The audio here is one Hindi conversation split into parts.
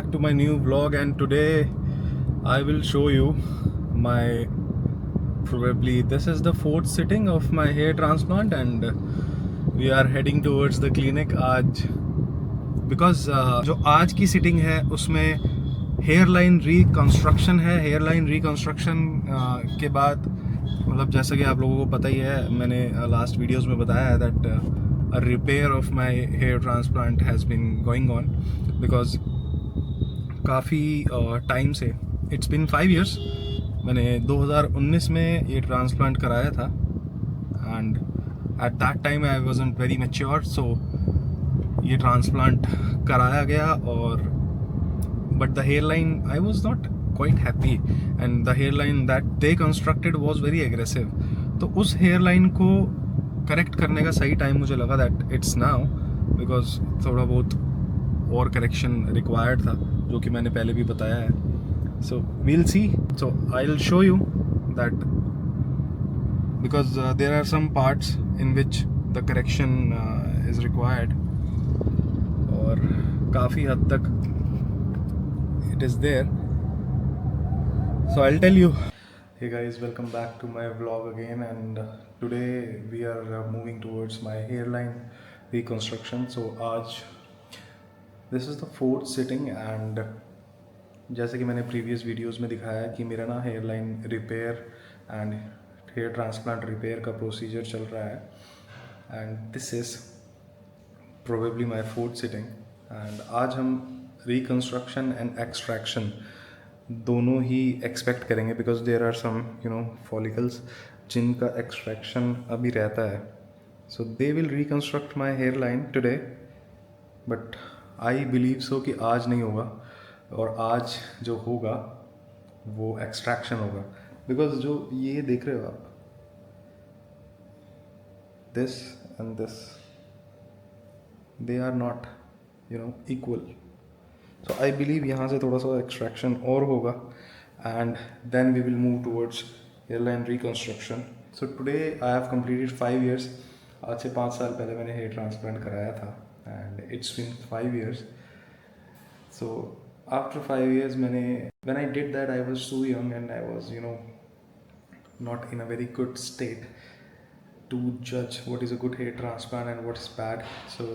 back to my new vlog, and today I will show you my probably this is the fourth sitting of my hair transplant, and we are heading towards the clinic आज because जो आज की सिटिंग है उसमें हेयर लाइन रिकंस्ट्रक्शन है। हेयर लाइन रिकंस्ट्रक्शन के बाद मतलब जैसा कि आप लोगों को पता ही है, मैंने लास्ट वीडियोस में बताया है that a repair of my hair transplant has been going on because काफ़ी टाइम से it's been 5 years। मैंने 2019 में ये ट्रांसप्लांट कराया था and at that time I wasn't very mature, so ये ट्रांसप्लांट कराया गया और but the hairline I was not quite happy and the hairline that they constructed was very aggressive। तो उस hairline को करेक्ट करने का सही टाइम मुझे लगा दैट इट्स नाउ, बिकॉज थोड़ा बहुत और करेक्शन रिक्वायर्ड था जो कि मैंने पहले भी बताया है। So we'll see, so I will show you that because there are some parts in which the correction is required और काफ़ी हद तक it is there. So I will tell you. Hey guys, welcome back to my vlog again, and today we are moving towards my hairline reconstruction। So आज this is the fourth sitting and जैसे कि मैंने previous videos में दिखाया कि मेरा ना hairline repair and hair transplant repair का procedure चल रहा है and this is probably my fourth sitting and आज हम reconstruction and extraction दोनों ही एक्सपेक्ट करेंगे because there are some follicles जिनका एक्सट्रैक्शन अभी रहता है। So they will reconstruct my hairline today, but I believe so कि आज नहीं होगा और आज जो होगा वो एक्सट्रैक्शन होगा। बिकॉज जो ये देख रहे हो आप, this and this, they are not equal. So I believe यहाँ से थोड़ा सा एक्सट्रैक्शन और होगा and then we will move towards hairline reconstruction। So today I have completed 5 years। आज से 5 साल पहले मैंने हेयर ट्रांसप्लांट कराया था and it's been 5 years। So after 5 years मैंने when I did that I was so young and I was not in a very good state to judge what is a good hair transplant and what is bad। So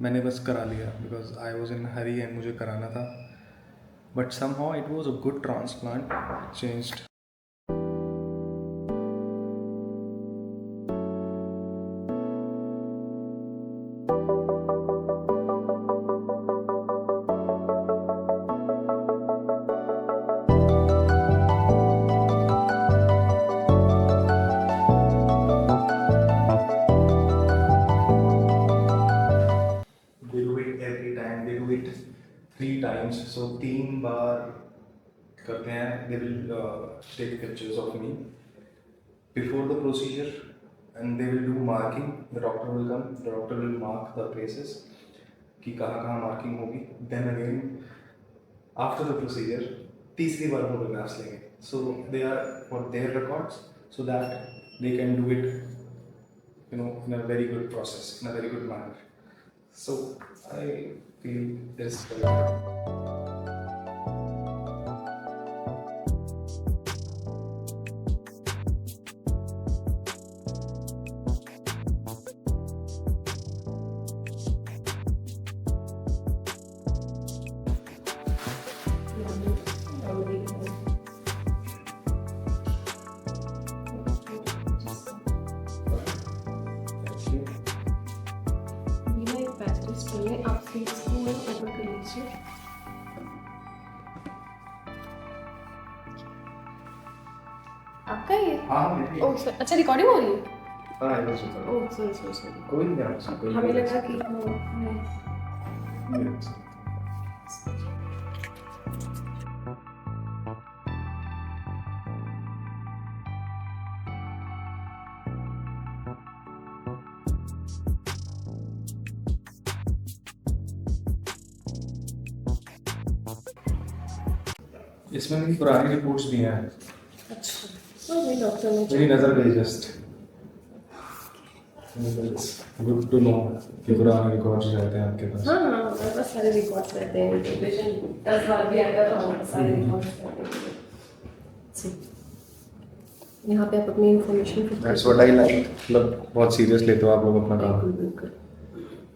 मैंने बस करा लिया because I was in Hari and मुझे कराना था, but somehow it was a good transplant, changed. Every time they do it 3 times, so 3 बार करते हैं। they will take pictures of me before the procedure and they will do marking। the doctor will come, the doctor will mark the places कि कहाँ कहाँ marking होगी। then again after the procedure तीसरी बार photographs लेंगे, so they are for their records so that they can do it in a very good process, in a very good manner। So I feel this very good। आप फेस को ओपन कर लीजिए। आपका ये? हाँ, ओह सर, अच्छा रिकॉर्डिंग हो रही है? हाँ, ये बस होता है। Oh sorry. कोई नहीं आपसे, कोई हमें नहीं। लगा कि वो नहीं। इसमें मेरी पुरानी रिपोर्ट्स भी हैं। अच्छा, तो मेरी डॉक्टर ने मेरी नज़र गई जस्ट। गुड टू नो कि पुराने रिकॉर्ड्स रहते हैं आपके पास। हाँ हाँ हमारे पास सारे रिकॉर्ड्स रहते हैं, पेशेंट 10 बार भी आएगा तो हमारे पास सारे रिकॉर्ड्स रहते हैं। जी। यहाँ पे आप अपनी information fill that's what I like, मतलब बहुत सीरियस लेते हो आप लोग अपना काम। बिल्कुल बिल्कुल।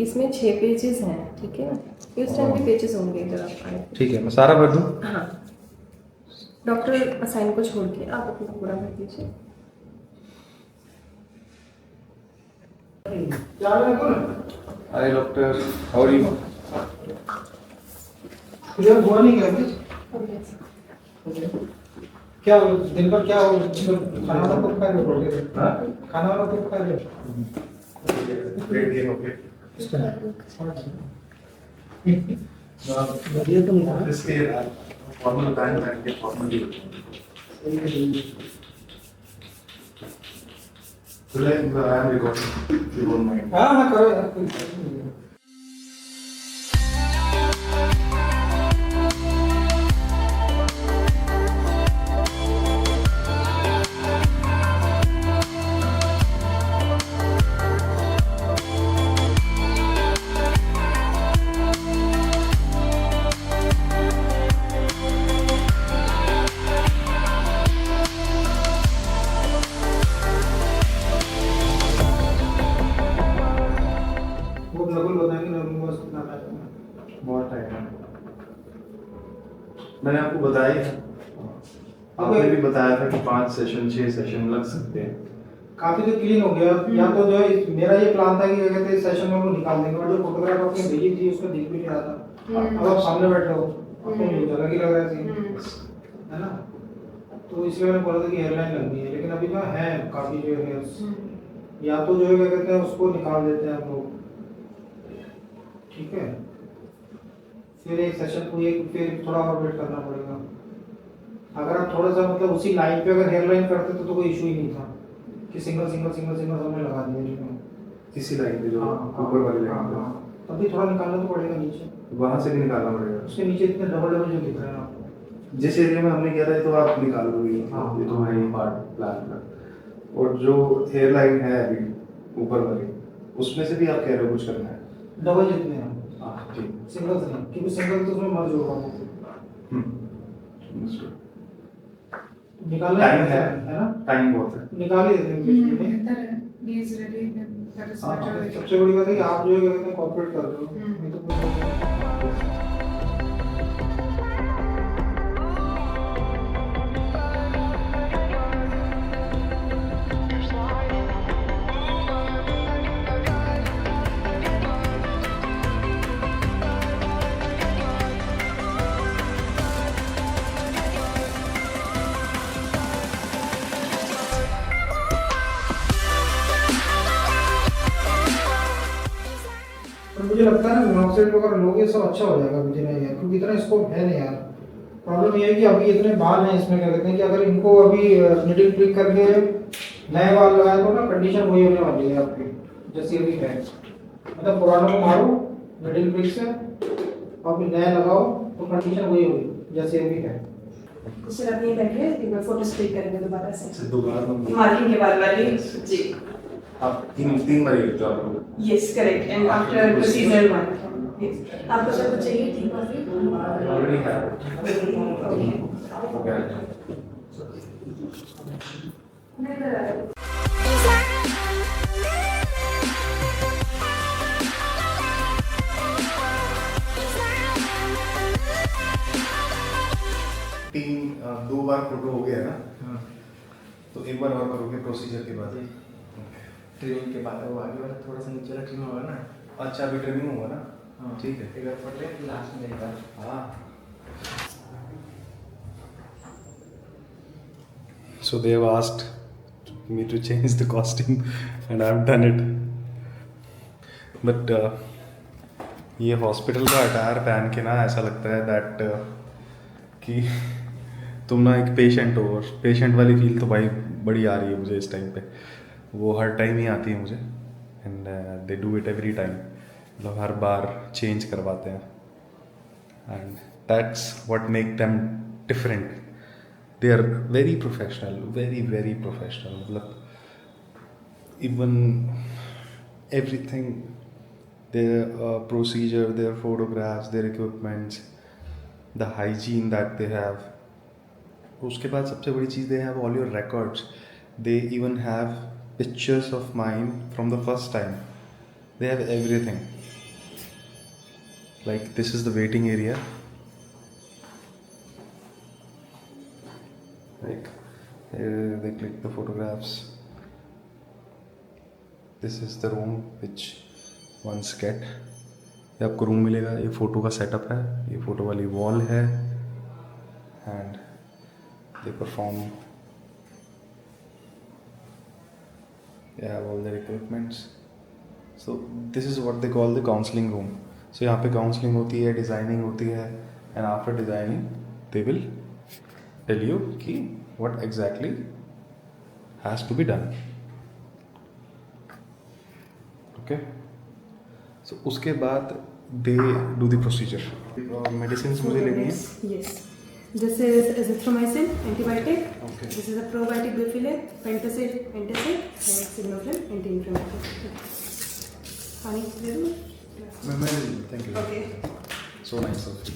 इसमें 6 पेजेस हैं, ठीक है ना? इस टाइम भी पेजेस होंगे इधर आप आए। ठीक है, मैं सारा भर दूँ? हाँ, डॉक्टर असाइन को छोड़ के आप अपना पूरा भर दीजिए। Hi doctor, how are you? Clear हुआ नहीं क्या अभी? क्या दिन भर क्या हो, खाना वाला कब खा रहे हो? हाँ? खाना वाला कब खा रहे हो? बढ़िया तो नहीं इसके फॉर्मल टाइम करके formally I am recording, you don't mind. हाँ हाँ करो यार, कोई दिक्कत नहीं है। वो डबल बताएंगे ना, बस कितना टाइम है? बहुत टाइम है, मैंने आपको बताया ही था। आपने भी बताया था कि 5 सेशन 6 सेशन लग सकते हैं। काफी तो क्लीन हो गया। या तो जो है मेरा ये प्लान था कि क्या कहते हैं सेशन में वो निकाल देंगे, और जो फोटोग्राफ आपने भेजी थी उसमें दिख भी नहीं रहा था। अब आप सामने बैठे हो, आपको मुझे अलग ही लग रहा है ना? तो इसलिए मैंने बोला था कि हेयरलाइन लगनी है, लेकिन अभी जो है काफी जो है या तो जो है क्या कहते हैं उसको निकाल देते हैं हम लोग, ठीक है? फिर एक सेशन को एक फिर थोड़ा और वेट करना पड़ेगा। अगर आप थोड़ा सा मतलब उसी लाइन पे अगर हेयरलाइन करते तो कोई इशू ही नहीं था कि सिंगल सिंगल सिंगल सिंगल हमने लगा दिया जिसमें इसी लाइन पे जो हाँ, ऊपर वाली हाँ, लाइन हाँ। तभी थोड़ा निकालना तो पड़ेगा नीचे, पे वहां से भी निकालना पड़ेगा। उसके नीचे इतने डबल डबल जो दिख रहे हैं आपको। जिस एरिया में हमने किया था ये तो आप निकाल दोगे, हाँ। ये तो है ही पार्ट प्लान का। और जो हेयर लाइन है अभी ऊपर वाली, उसमें से भी आप कह रहे हो कुछ करना है? डबल जितने हैं, हाँ ठीक। सिंगल से नहीं, क्योंकि सिंगल तो उसमें मर्ज होगा वो। understood। निकालना टाइम है ना? टाइम बहुत है। निकाल ही देते हैं बीच में। हाँ, सबसे बड़ी बात है कि आप जो है क्या कहते हैं कॉपरेट कर रहे हो, नहीं तो कोई पर मुझे लगता है ना मोनोऑक्साइड वगैरह लोगे सब अच्छा हो जाएगा मुझे नहीं यार, क्योंकि इतना स्कोप है नहीं यार। प्रॉब्लम ये है कि अभी इतने बाल हैं इसमें, क्या कहते हैं कि अगर इनको अभी निडिल क्लिक करके नए बाल लगाए तो ना कंडीशन वही होने वाली है आपकी जैसी अभी है। मतलब पुरानों को मारो निडिल क्लिक से और फिर नया लगाओ तो कंडीशन वही होगी जैसी अभी है। सर आप ये बैठिए, एक बार फोटो स्टिक करेंगे दोबारा से। दोबारा मार्किंग के बाद वाली जी। आप तीन बार करते हो आप लोग? Yes correct, and after procedure 1 yes. आपको सब कुछ चाहिए ठीक है? ऑलरेडी है। ओके। दो बार फोटो हो गया ना, तो एक बार और करोगे प्रोसीजर के बाद? ट्रिमिंग के बाद वो आगे वाला थोड़ा सा नीचे रखना होगा ना। अच्छा अभी ट्रिमिंग होगा ना? हाँ ठीक है। एक बार पढ़ ले लास्ट में एक बार। हाँ। So they have asked me to change the costume and I've done it. But ये हॉस्पिटल का अटायर पहन के ना ऐसा लगता है दैट कि तुम ना एक पेशेंट हो, और पेशेंट वाली फील तो भाई बड़ी आ रही है मुझे इस टाइम पे। वो हर टाइम ही आती है मुझे, and they do it every time, मतलब हर बार चेंज करवाते हैं, and that's what make them different. They are very professional, very very professional. मतलब even everything, their procedure, their photographs, their equipments, the hygiene that they have. उसके बाद सबसे बड़ी चीज़, they have all your records. They even have pictures of mine from the first time. They have everything. Like this is the waiting area. Like here they click the photographs. This is the room which ones get. ये आपको रूम मिलेगा, ये फ़ोटो का सेटअप है, ये फ़ोटो वाली वॉल है, and they perform, they have all their equipments. So this is what they call the counseling room. So यहाँ पे counseling होती है, designing होती है, and after designing they will tell you कि what exactly has to be done. Okay. So उसके बाद they do the procedure. Medicines मुझे लेनी है. Yes. This is azithromycin, antibiotic. Okay. This is a probiotic bifidobacter, Pentacid, antacid, and Signoflin, anti-inflammatory. Honey, do you? Thank you. Okay. So nice of you.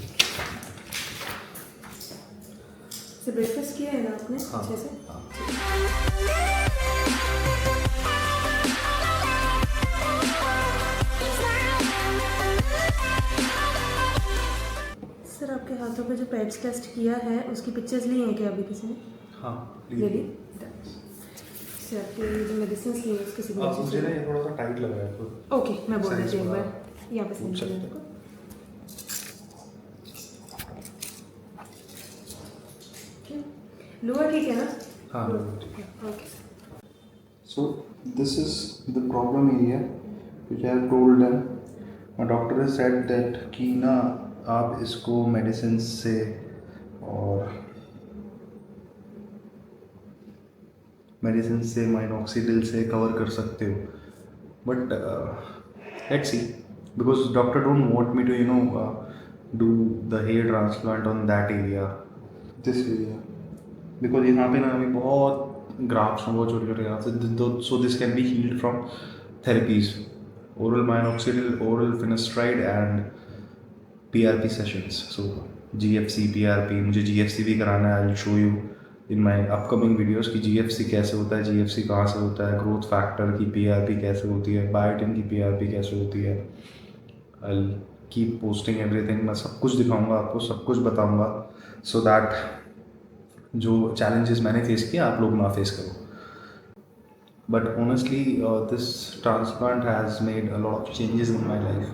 So breakfast किया है ना आपने हाँ. अच्छे से? हाँ. सर आपके हाथों पे जो पैड्स टेस्ट किया है उसकी पिक्चर्स ली हैं क्या अभी किसी ने? हाँ. ले ली? सर आपके जो मेडिसिन ली हैं उसके अब मुझे ना सिग्नेचर ये थोड़ा सा टाइट लग रहा है तो ओके मैं बोल देती हूँ एक Size बार यहाँ पे पूछ सेंड सकते करने को लोअर ठीक है ना? हाँ. Okay So this is the problem area which I have told them. My doctor has said that कि ना आप इसको मेडिसिन से और मेडिसिन से माइनॉक्सिडिल से कवर कर सकते हो, but let's see, because doctor don't want me to do the hair transplant on that area, this area, because यहाँ पे ना अभी बहुत ग्राफ्स हैं, बहुत छोटे छोटे graphs, so this can be healed from therapies, oral minoxidil, oral finasteride and PRP sessions. So GFC, PRP, मुझे GFC भी कराना है. I'll show you in my upcoming videos कि GFC कैसे होता है, GFC कहाँ से होता है, ग्रोथ फैक्टर की PRP कैसे होती है, बायोटिन की PRP कैसे होती है. I'll keep posting everything. मैं सब कुछ दिखाऊंगा आपको, सब कुछ बताऊंगा, so that जो challenges मैंने फेस किया आप लोग ना फेस करो. But honestly, this transplant has made a lot of changes in my life.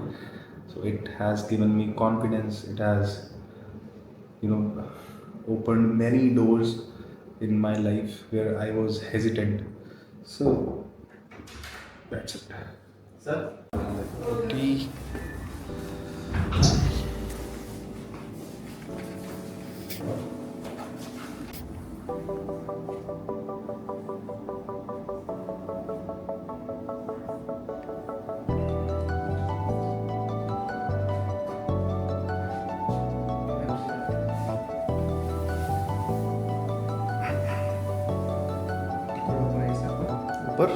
So it has given me confidence. It has, opened many doors in my life where I was hesitant. So that's it. Sir Tea. ऊपर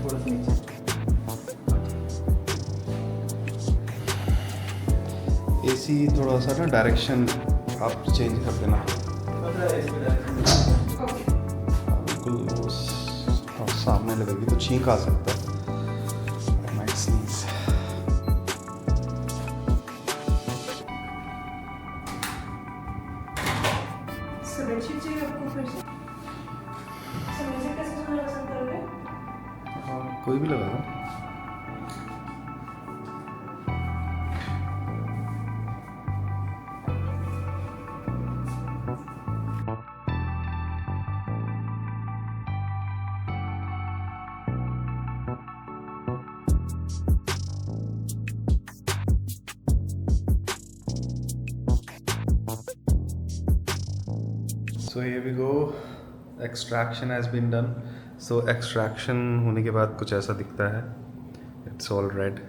थोड़ा सा नीचे. AC थोड़ा सा ना डायरेक्शन आप चेंज कर देना, बिल्कुल वो सामने लगेगी तो छींक आ सकता है. I might sneeze. Sir bedsheet चाहिए आपको फिर से? सर म्यूजिक कैसे सुनना पसंद करोगे? कोई भी लगा दो. So here we go. Extraction has been done. So extraction होने के बाद कुछ ऐसा दिखता है. It's all red.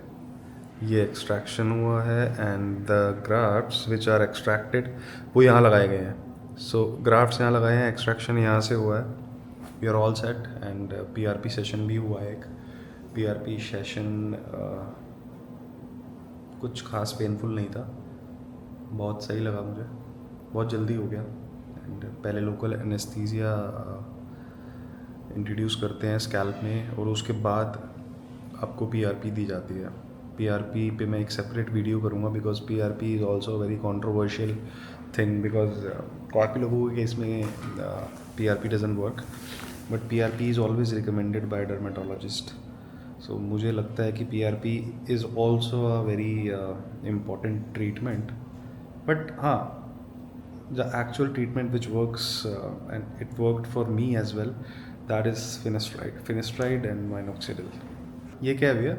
ये extraction हुआ है and the grafts which are extracted वो यहाँ लगाए गए हैं. So grafts यहाँ लगाए हैं, extraction यहाँ से हुआ है. We are all set and PRP session भी हुआ है एक पीआरपी सेशन कुछ खास पेनफुल नहीं था, बहुत सही लगा मुझे, बहुत जल्दी हो गया। एंड पहले लोकल एनेस्थीसिया इंट्रोड्यूस करते हैं स्कैल्प में और उसके बाद आपको पीआरपी दी जाती है। पीआरपी पे मैं एक सेपरेट वीडियो करूँगा because PRP is also very controversial thing because काफ़ी लोगों के केस में PRP doesn't work, but PRP is always recommended by dermatologist. So मुझे लगता है कि PRP is also a very important treatment, but हाँ the actual treatment which works and it worked for me as well, that is finasteride and minoxidil. ये क्या है भैया?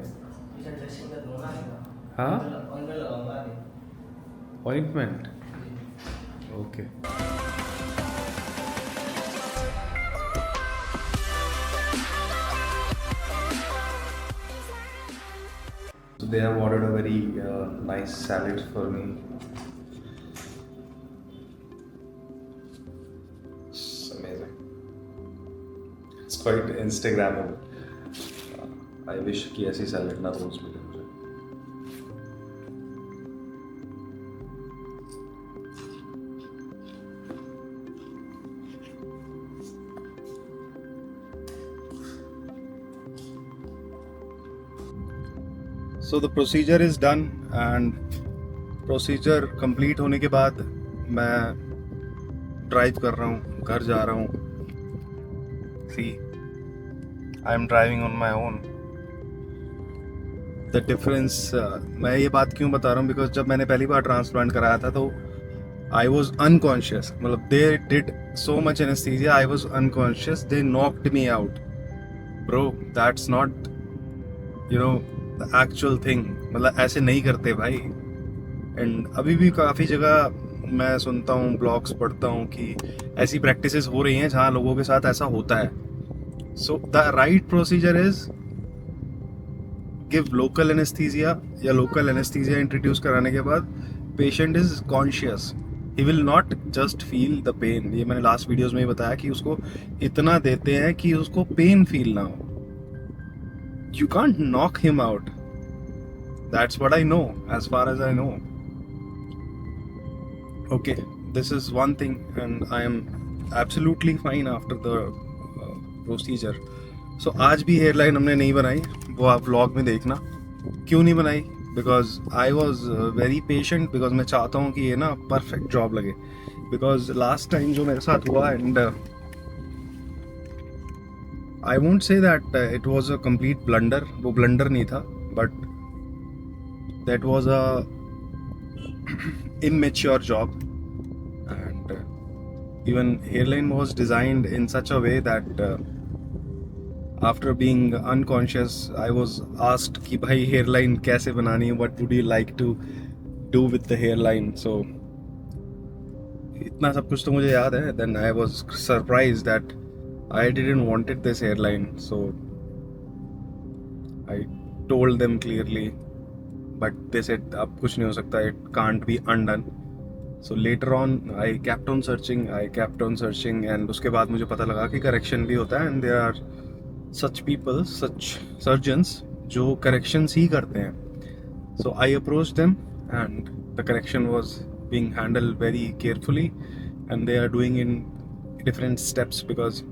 हाँ ointment, okay. So they have ordered a very nice salad for me. It's quite Instagrammable. I wish कि ऐसी सैलेड ना रोज मिले मुझे। So the procedure is done and procedure complete होने के बाद मैं ड्राइव कर रहा हूँ, घर जा रहा हूँ। See, I am driving on my own. The difference, मैं ये बात क्यों बता रहा हूँ बिकॉज जब मैंने पहली बार ट्रांसप्लांट कराया था तो I was unconscious. मतलब they did so much anesthesia, I was unconscious. They knocked me out. Bro, that's not, you know, the actual thing. मतलब ऐसे नहीं करते भाई। एंड अभी भी काफ़ी जगह मैं सुनता हूँ, ब्लॉग्स पढ़ता हूँ कि ऐसी प्रैक्टिसेस हो रही हैं जहाँ लोगों के साथ ऐसा होता है। So the right procedure is give local anaesthesia या लोकल एनेस्थीसिया इंट्रोड्यूस कराने के बाद patient is conscious, he will not just feel the pain. ये मैंने लास्ट वीडियोस में ही बताया कि उसको इतना देते हैं कि उसको पेन फील ना हो। You can't knock him out, that's what I know as far as I know. Okay, this is one thing and I am absolutely fine after the procedure. So आज भी हेयरलाइन हमने नहीं बनाई, वो आप व्लॉग में देखना। क्यों नहीं बनाई? Because I was very patient because मैं चाहता हूँ कि ये ना परफेक्ट जॉब लगे। Because last time जो मेरे साथ हुआ and I won't say that it was a complete blunder, वो blunder नहीं था, but that was a immature job and even hairline was designed in such a way that after being unconscious I was asked कि भाई hairline कैसे बनानी है, what would you like to do with the hairline. So इतना सब कुछ तो मुझे याद है. Then I was surprised that I didn't wanted this hairline, so I told them clearly, but they said अब कुछ नहीं हो सकता, it can't be undone. So later on I kept on searching and उसके बाद मुझे पता लगा कि correction भी होता है and there are such people, such surgeons जो corrections ही करते हैं. So I approached them and the correction was being handled very carefully and they are doing in different steps because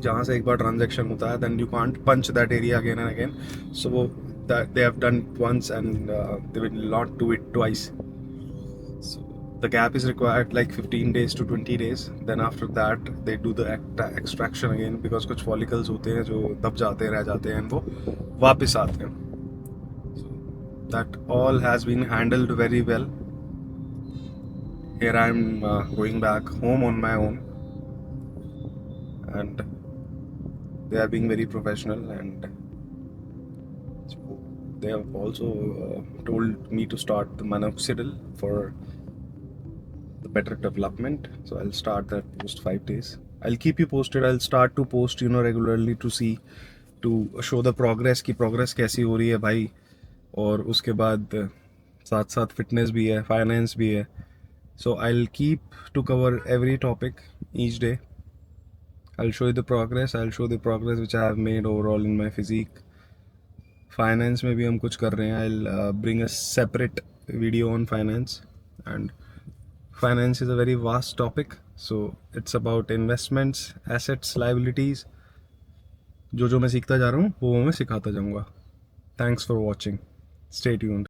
जहाँ से एक बार transaction होता है then you can't punch that area again and again. So that they have done once and they will not do it twice. So the gap is required like 15 days to 20 days. Then after that they do the extraction again because कुछ follicles होते हैं जो दब जाते हैं, रह जाते हैं, वो वापस आते हैं. So that all has been handled very well. Here I am going back home on my own and they are being very professional and they have also told me to start the minoxidil for the better development. So I'll start that post 5 days. I'll keep you posted. I'll start to post regularly to see, to show the progress की progress कैसी हो रही है भाई. और उसके बाद साथ साथ fitness भी है, finance भी है. So I'll keep to cover every topic each day. I'll show you the progress. I'll show the progress which I have made overall in my physique. Finance में भी हम कुछ कर रहे हैं. I'll bring a separate video on finance. And finance is a very vast topic. So it's about investments, assets, liabilities. जो मैं सीखता जा रहा हूँ वो मैं सिखाता जाऊँगा. Thanks for watching. Stay tuned.